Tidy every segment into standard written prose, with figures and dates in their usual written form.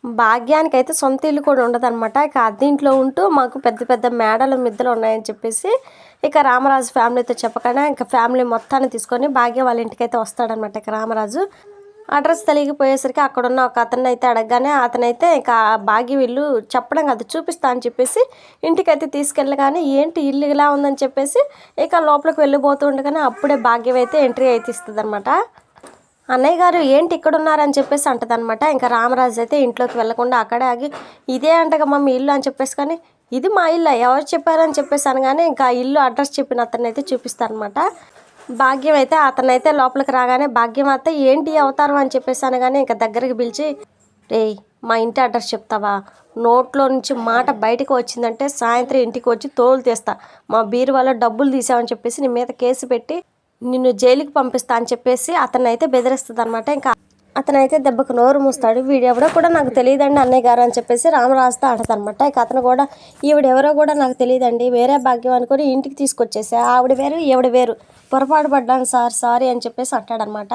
భాగ్యానికైతే సొంత ఇల్లు కూడా ఉండదనమాట. ఇక అద్దెంట్లో ఉంటూ మాకు పెద్ద పెద్ద మేడలు, మిద్దెలు ఉన్నాయని చెప్పేసి ఇక రామరాజు ఫ్యామిలీతో చెప్పగానే ఇక ఫ్యామిలీ మొత్తాన్ని తీసుకొని భాగ్య వాళ్ళ ఇంటికైతే వస్తాడనమాట. ఇక రామరాజు అడ్రస్ తెలియకపోయేసరికి అక్కడున్న ఒక అతన్ని అయితే అడగగానే అతనైతే ఇక భాగ్య ఇల్లు చెప్పడం కాదు చూపిస్తా అని చెప్పేసి ఇంటికైతే తీసుకెళ్ళగానే ఏంటి ఇల్లు ఇలా ఉందని చెప్పేసి ఇక లోపలికి వెళ్ళిపోతూ ఉండగానే అప్పుడే భాగ్యం అయితే ఎంట్రీ అయితే ఇస్తుంది అనమాట. అన్నయ్య గారు ఏంటి ఇక్కడ ఉన్నారని చెప్పేసి అంటదనమాట. ఇంకా రామరాజు అయితే ఇంట్లోకి వెళ్లకుండా అక్కడే ఆగి ఇదే అంటగా మమ్మీ ఇల్లు అని చెప్పేసి కానీ ఇది మా ఇల్లు ఎవరు చెప్పారని చెప్పేసి అనగానే ఇంకా ఇల్లు అడ్రస్ చెప్పిన అతన్ని అయితే చూపిస్తారనమాట. భాగ్యం అయితే అతనైతే లోపలికి రాగానే భాగ్యం అయితే ఏంటి అవతారం అని చెప్పేసి అనగానే ఇంకా దగ్గరికి పిలిచి రేయ్ మా ఇంటి అడ్రస్ చెప్తావా, నోట్లో నుంచి మాట బయటకు వచ్చిందంటే సాయంత్రం ఇంటికి వచ్చి తోలు తీస్తా, మా బీరువాలో డబ్బులు తీసావని చెప్పేసి నీ మీద కేసు పెట్టి నిన్ను జైలుకి పంపిస్తా అని చెప్పేసి అతను అయితే బెదిరిస్తుంది అనమాట. ఇంకా అతనైతే దెబ్బకు నోరు మూస్తాడు. వీడెవరో కూడా నాకు తెలియదండి అన్నయ్య గారు అని చెప్పేసి రామరాజుతో అంటదనమాట. ఇక అతను కూడా ఈవిడెవరో కూడా నాకు తెలియదండి, వేరే భాగ్యం అనుకుని ఇంటికి తీసుకొచ్చేసా, ఆవిడ వేరు ఈవిడ వేరు, పొరపాటు పడ్డాను సార్ సారీ అని చెప్పేసి అంటాడనమాట.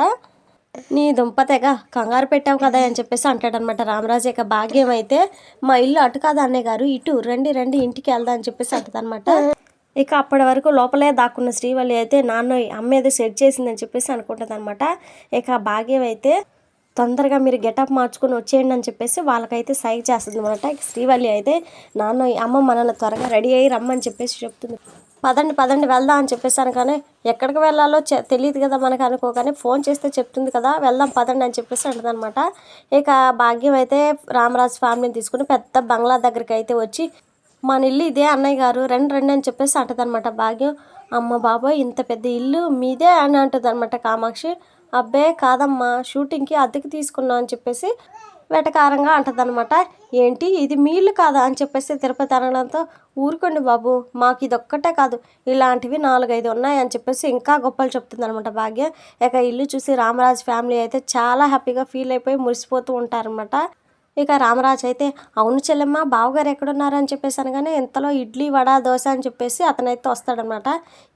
నీ దుంపతేగా కంగారు పెట్టావు కదా అని చెప్పేసి అంటాడనమాట రామరాజు. ఇక భాగ్యం అయితే మా ఇల్లు అటు కాదు అన్నయ్య గారు ఇటు రండి రండి ఇంటికి వెళ్దా అని చెప్పేసి అంటదనమాట. ఇక అప్పటి వరకు లోపలే దాక్కున్న శ్రీవల్లి అయితే నాన్న అమ్మ ఏదో సెట్ చేసిందని చెప్పేసి అనుకుంటుంది అనమాట. ఇక భాగ్యం అయితే తొందరగా మీరు గెటప్ మార్చుకొని వచ్చేయండి అని చెప్పేసి వాళ్ళకైతే సైక్ చేస్తుంది అనమాట. ఇక శ్రీవల్లి అయితే నాన్న అమ్మ మనల్ని త్వరగా రెడీ అయ్యి రమ్మని చెప్పేసి చెప్తుంది. పదండి పదండి వెళ్దాం అని చెప్పేసి అనగానే ఎక్కడికి వెళ్ళాలో తెలియదు కదా మనకు అనుకోగానే ఫోన్ చేస్తే చెప్తుంది కదా వెళ్దాం పదండి అని చెప్పేసి అంటుంది అనమాట. ఇక భాగ్యం అయితే రామరాజు ఫ్యామిలీని తీసుకుని పెద్ద బంగ్లా దగ్గరికి అయితే వచ్చి మన ఇల్లు ఇదే అన్నయ్య గారు రండి రండి అని చెప్పేసి అంటదనమాట. భాగ్యం అమ్మ బాబోయ్ ఇంత పెద్ద ఇల్లు మీదే అని అంటుంది అనమాట. కామాక్షి అబ్బే కాదమ్మా షూటింగ్కి అద్దెకి తీసుకున్నాం అని చెప్పేసి వెటకారంగా అంటదనమాట. ఏంటి ఇది మీ ఇల్లు కాదా అని చెప్పేసి తిరుపతి అనడంతో ఊరుకోండి బాబు మాకు ఇది ఒక్కటే కాదు ఇలాంటివి 4-5 ఉన్నాయి అని చెప్పేసి ఇంకా గొప్పలు చెప్తుంది అనమాట భాగ్య. ఇక ఇల్లు చూసి రామరాజు ఫ్యామిలీ అయితే చాలా హ్యాపీగా ఫీల్ అయిపోయి మురిసిపోతూ ఉంటారనమాట. ఇక రామరాజు అయితే అవును చెల్లెమ్మ బావగారు ఎక్కడున్నారు అని చెప్పేసి అనగానే ఇంతలో ఇడ్లీ వడ దోశ అని చెప్పేసి అతనైతే వస్తాడనమాట.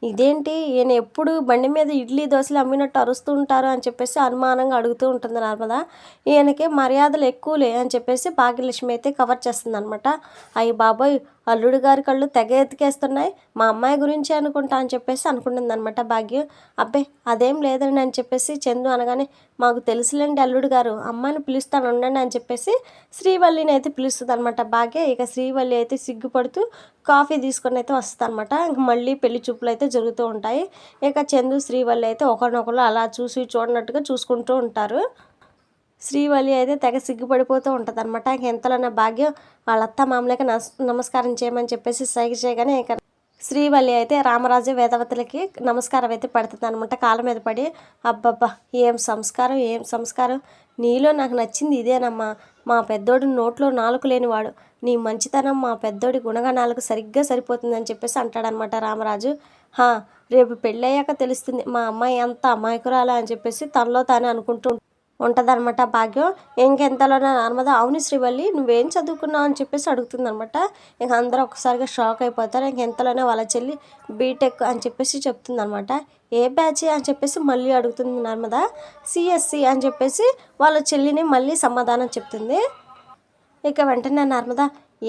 ఇదేంటి ఈయన ఎప్పుడు బండి మీద ఇడ్లీ దోశలు అమ్మినట్టు అరుస్తూ ఉంటారు అని చెప్పేసి అనుమానంగా అడుగుతూ ఉంటుంది నర్మద. ఈయనకి మర్యాదలు ఎక్కువలే అని చెప్పేసి భాగ్యలక్ష్మి అయితే కవర్ చేస్తుంది అనమాట. అయ్యి బాబోయ్ అల్లుడు గారి కళ్ళు తెగ ఎత్తికేస్తున్నాయి, మా అమ్మాయి గురించి అనుకుంటా అని చెప్పేసి అనుకుంటుంది అనమాట భాగ్యం. అబ్బే అదేం లేదండి అని చెప్పేసి చందు అనగానే మాకు తెలుసులేండి అల్లుడు గారు అమ్మాయిని పిలుస్తాను ఉండండి అని చెప్పేసి శ్రీవల్లిని అయితే పిలుస్తుంది అనమాట భాగ్య. ఇక శ్రీవల్లి అయితే సిగ్గుపడుతూ కాఫీ తీసుకొని అయితే వస్తుంది అనమాట. ఇంక మళ్ళీ పెళ్లి చూపులు అయితే జరుగుతూ ఉంటాయి. ఇక చందు శ్రీవల్లి అయితే ఒకరినొకరు అలా చూసి చూడనట్టుగా చూసుకుంటూ ఉంటారు. శ్రీవల్లి అయితే తెగ సిగ్గుపడిపోతూ ఉంటుంది అనమాట. ఇంక ఎంతలోనే భాగ్యం వాళ్ళ అత్త మామూలుగా నమస్కారం చేయమని చెప్పేసి సైగ చేయగానే ఇక శ్రీవల్లి అయితే రామరాజు వేదవతులకి నమస్కారం అయితే పెడుతుంది అనమాట కాళ్ళ మీద పడి. అబ్బబ్బా ఏం సంస్కారం ఏం సంస్కారం, నీలో నాకు నచ్చింది ఇదేనమ్మా, మా పెద్దోడు నోట్లో నాలుక లేనివాడు, నీ మంచితనం మా పెద్దోడి గుణగణాలకు సరిగ్గా సరిపోతుందని చెప్పేసి అంటాడనమాట రామరాజు. రేపు పెళ్ళయ్యాక తెలుస్తుంది మా అమ్మాయి ఎంత అమాయకురాలా అని చెప్పేసి తనలో తానే అనుకుంటూ ఉంటుందన్నమాట భాగ్యం. ఇంకెంతలోనే నర్మద అవును శ్రీవల్లి నువ్వేం చదువుకున్నావు అని చెప్పేసి అడుగుతుంది అనమాట. ఇంక అందరూ ఒకసారిగా షాక్ అయిపోతారు. ఇంకెంతలోనే వాళ్ళ చెల్లి బీటెక్ అని చెప్పేసి చెప్తుంది అనమాట. ఏ బ్యాచ్ అని చెప్పేసి మళ్ళీ అడుగుతుంది నర్మద. సిఎస్సి అని చెప్పేసి వాళ్ళ చెల్లిని మళ్ళీ సమాధానం చెప్తుంది. ఇక వెంటనే నర్మద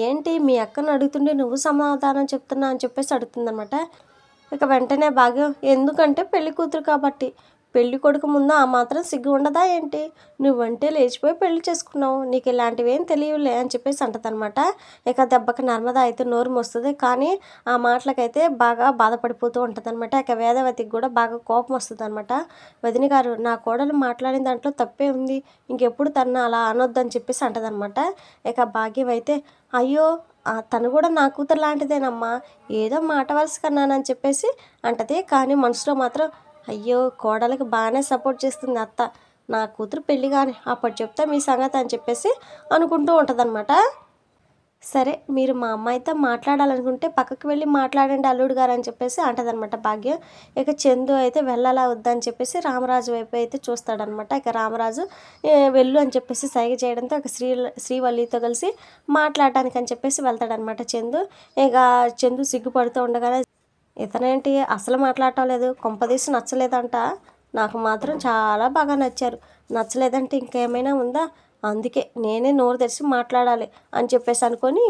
ఏంటి మీ అక్కను అడుగుతుంటే నువ్వు సమాధానం చెప్తున్నా అని చెప్పేసి అడుగుతుంది అనమాట. ఇక వెంటనే భాగ్యం ఎందుకంటే పెళ్లి కూతురు కాబట్టి, పెళ్లి కొడుకు ముందు ఆ మాత్రం సిగ్గు ఉండదా ఏంటి, నువ్వంటే లేచిపోయి పెళ్లి చేసుకున్నావు, నీకు ఇలాంటివి ఏం తెలియలే అని చెప్పేసి అంటదనమాట. ఇక దెబ్బకి నర్మద అయితే నోరు మోస్తుంది. కానీ ఆ మాటలకైతే బాగా బాధపడిపోతూ ఉంటుంది అనమాట. ఇక వేదవతికి కూడా బాగా కోపం వస్తుంది అనమాట. వదిన గారు నా కోడలు మాట్లాడిన దాంట్లో తప్పే ఉంది, ఇంకెప్పుడు తను అలా అనొద్దని చెప్పేసి అంటదనమాట. ఇక భాగ్యం అయితే అయ్యో తను కూడా నా కూతురు లాంటిదేనమ్మా, ఏదో మాట వలస కన్నానని చెప్పేసి అంటది. కానీ మనసులో మాత్రం అయ్యో కోడలికి బాగానే సపోర్ట్ చేస్తుంది అత్త, నా కూతురు పెళ్ళి కానీ అప్పుడు చెప్తా మీ సంగతి అని చెప్పేసి అనుకుంటూ ఉంటుందన్నమాట. సరే మీరు మా అమ్మాయితో మాట్లాడాలనుకుంటే పక్కకు వెళ్ళి మాట్లాడండి అల్లుడు గారు అని చెప్పేసి అంటదనమాట భాగ్యం. ఇక చందు అయితే వెళ్ళాలా వద్దని చెప్పేసి రామరాజు వైపు అయితే చూస్తాడనమాట. ఇక రామరాజు వెళ్ళు అని చెప్పేసి సైగ చేయడంతో ఇక శ్రీవల్లితో కలిసి మాట్లాడటానికి అని చెప్పేసి వెళ్తాడనమాట చందు. ఇక చందు సిగ్గుపడుతూ ఉండగానే ఇతనేంటి అసలు మాట్లాడటం లేదు, కొంపదీసి నచ్చలేదంట, నాకు మాత్రం చాలా బాగా నచ్చారు, నచ్చలేదంటే ఇంకేమైనా ఉందా, అందుకే నేనే నోరు తెరిచి మాట్లాడాలి అని చెప్పేసి అనుకొని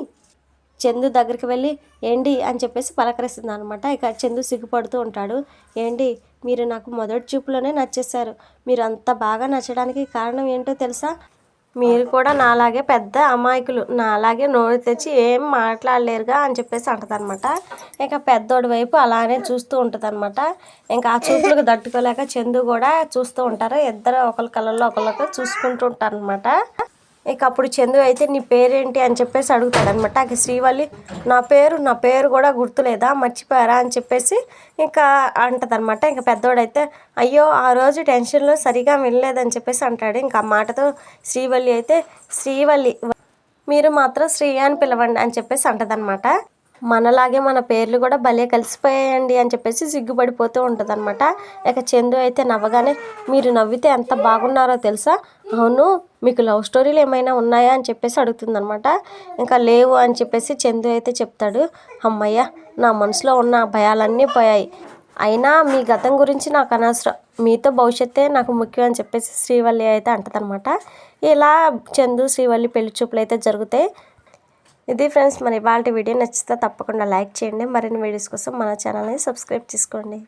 చందు దగ్గరికి వెళ్ళి ఏంటి అని చెప్పేసి పలకరిస్తుంది అనమాట. ఇక చందు సిగ్గుపడుతూ ఉంటాడు. ఏంటి మీరు నాకు మొదటి చూపులోనే నచ్చేశారు. మీరు అంత బాగా నచ్చడానికి కారణం ఏంటో తెలుసా? మీరు కూడా నాలాగే పెద్ద అమాయకులు, నాలాగే నోరు తెచ్చి ఏం మాట్లాడలేరుగా అని చెప్పేసి అంటదనమాట. ఇక పెద్దోడి వైపు అలానే చూస్తూ ఉంటుందన్నమాట. ఇంకా ఆ చూపులకు తట్టుకోలేక చందు కూడా చూస్తూ ఉంటారు. ఇద్దరు ఒకరి కళ్ళల్లో ఒకళ్ళకి చూసుకుంటూ ఉంటారనమాట. ఇక అప్పుడు చందు అయితే నీ పేరేంటి అని చెప్పేసి అడుగుతాడనమాట. ఇక శ్రీవల్లి నా పేరు కూడా గుర్తులేదా, మర్చిపోయారా అని చెప్పేసి ఇంకా అంటదనమాట. ఇంకా పెద్దోడైతే అయ్యో ఆ రోజు టెన్షన్లో సరిగా వినలేదని చెప్పేసి అంటాడు. ఇంకా ఆ మాటతో శ్రీవల్లి అయితే శ్రీవల్లి మీరు మాత్రం శ్రీ అని పిలవండి అని చెప్పేసి అంటదనమాట. మనలాగే మన పేర్లు కూడా భలే కలిసిపోయాయండి అని చెప్పేసి సిగ్గుపడిపోతూ ఉంటుందన్నమాట. ఇక చందు అయితే నవ్వగానే మీరు నవ్వితే ఎంత బాగున్నారో తెలుసా? అవును మీకు లవ్ స్టోరీలు ఏమైనా ఉన్నాయా అని చెప్పేసి అడుగుతుందనమాట. ఇంకా లేవు అని చెప్పేసి చందు అయితే చెప్తాడు. అమ్మయ్య నా మనసులో ఉన్న భయాలన్నీ పోయాయి. అయినా మీ గతం గురించి నాకు అనవసరం, మీతో భవిష్యత్తే నాకు ముఖ్యం అని చెప్పేసి శ్రీవల్లి అయితే అంటదనమాట. ఇలా చందు శ్రీవల్లి పెళ్లి చూపులు అయితే జరుగుతాయి. ఇది ఫ్రెండ్స్, మరి ఇవాళ వీడియో నచ్చితే తప్పకుండా లైక్ చేయండి. మరిన్ని వీడియోస్ కోసం మన ఛానల్ని సబ్స్క్రైబ్ చేసుకోండి.